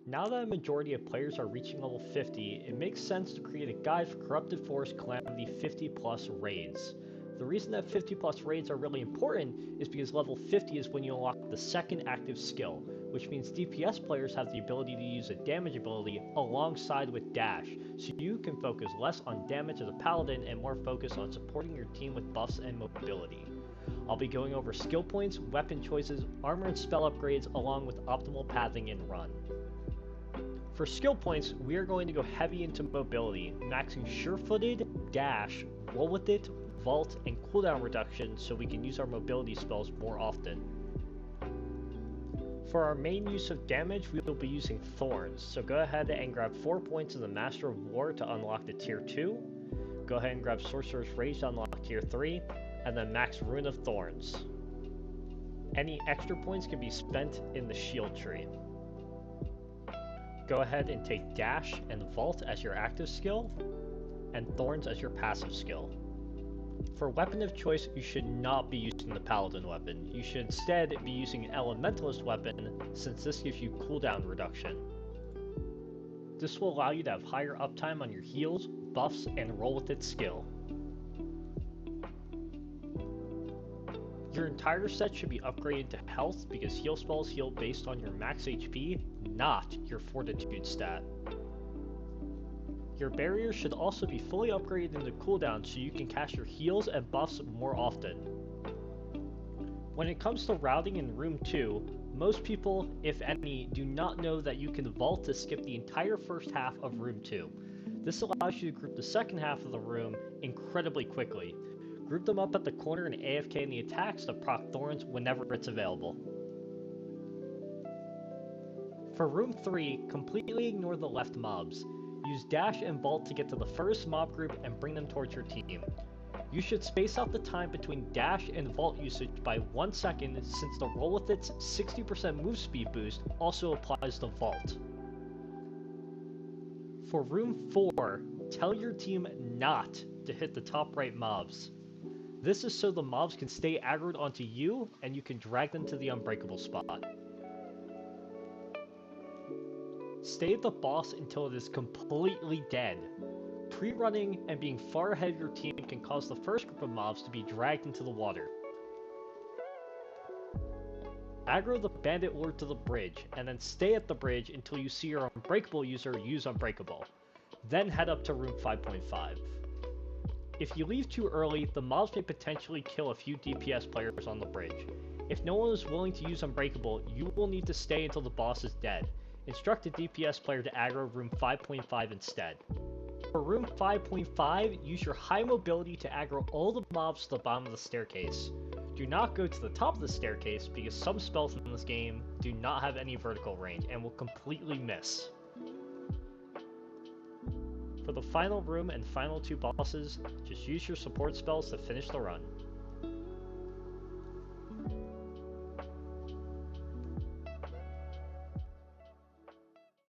Now that a majority of players are reaching level 50, it makes sense to create a guide for Corrupted Forest Calamity 50 plus raids. The reason that 50 plus raids are really important is because level 50 is when you unlock the second active skill, which means DPS players have the ability to use a damage ability alongside with dash, so you can focus less on damage as a paladin and more focus on supporting your team with buffs and mobility. I'll be going over skill points, weapon choices, armor and spell upgrades, along with optimal pathing and run. For skill points, we are going to go heavy into mobility, maxing sure-footed, dash, roll with it, vault, and cooldown reduction so we can use our mobility spells more often. For our main use of damage, we will be using Thorns, so go ahead and grab 4 points of the Master of War to unlock the tier 2, go ahead and grab Sorcerer's Rage to unlock tier 3, and then max Rune of Thorns. Any extra points can be spent in the shield tree. Go ahead and take Dash and Vault as your active skill, and Thorns as your passive skill. For weapon of choice, you should not be using the Paladin weapon. You should instead be using an Elementalist weapon, since this gives you cooldown reduction. This will allow you to have higher uptime on your heals, buffs, and roll with its skill. Your entire set should be upgraded to health because heal spells heal based on your max HP, not your fortitude stat. Your barriers should also be fully upgraded into cooldown so you can cast your heals and buffs more often. When it comes to routing in Room 2, most people, if any, do not know that you can vault to skip the entire first half of Room 2. This allows you to group the second half of the room incredibly quickly. Group them up at the corner and AFK in the attacks to proc Thorns whenever it's available. For Room 3, completely ignore the left mobs. Use Dash and Vault to get to the first mob group and bring them towards your team. You should space out the time between Dash and Vault usage by 1 second since the roll with its 60% move speed boost also applies to Vault. For Room 4, tell your team not to hit the top right mobs. This is so the mobs can stay aggroed onto you and you can drag them to the unbreakable spot. Stay at the boss until it is completely dead. Pre-running and being far ahead of your team can cause the first group of mobs to be dragged into the water. Aggro the bandit lord to the bridge, and then stay at the bridge until you see your unbreakable user use unbreakable. Then head up to room 5.5. If you leave too early, the mobs may potentially kill a few DPS players on the bridge. If no one is willing to use unbreakable, you will need to stay until the boss is dead. Instruct a DPS player to aggro room 5.5 instead. For room 5.5, use your high mobility to aggro all the mobs to the bottom of the staircase. Do not go to the top of the staircase because some spells in this game do not have any vertical range and will completely miss. For the final room and final two bosses, just use your support spells to finish the run.